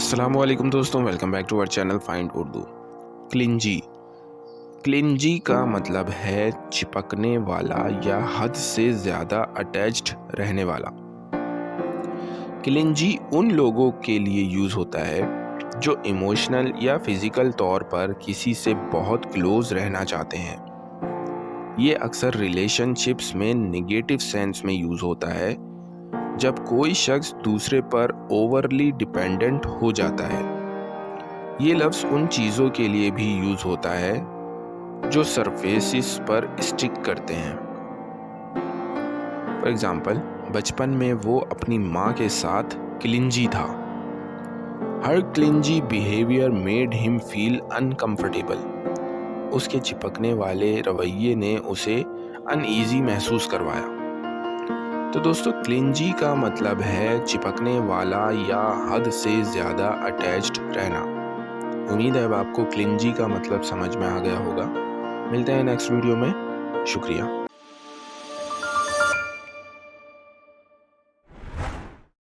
अस्सलामुअलैकुम दोस्तों, welcome back to our channel find Urdu. क्लिंजी क्लिंजी का मतलब है चिपकने वाला या हद से ज़्यादा अटैच्ड रहने वाला। क्लिंजी उन लोगों के लिए यूज़ होता है जो इमोशनल या फिज़िकल तौर पर किसी से बहुत क्लोज रहना चाहते हैं। ये अक्सर रिलेशनशिप्स में नेगेटिव सेंस में यूज़ होता है, जब कोई शख्स दूसरे पर ओवरली डिपेंडेंट हो जाता है। ये लफ्ज़ उन चीज़ों के लिए भी यूज़ होता है जो सरफेसिस पर स्टिक करते हैं। फॉर एग्ज़ाम्पल, बचपन में वो अपनी माँ के साथ क्लिंजी था। हर clingy behaviour made him feel uncomfortable. उसके चिपकने वाले रवैये ने उसे अनईजी महसूस करवाया। तो दोस्तों, क्लिंजी का मतलब है चिपकने वाला या हद से ज़्यादा अटैच्ड रहना। उम्मीद है अब आपको क्लिंजी का मतलब समझ में आ गया होगा। मिलते हैं नेक्स्ट वीडियो में। शुक्रिया।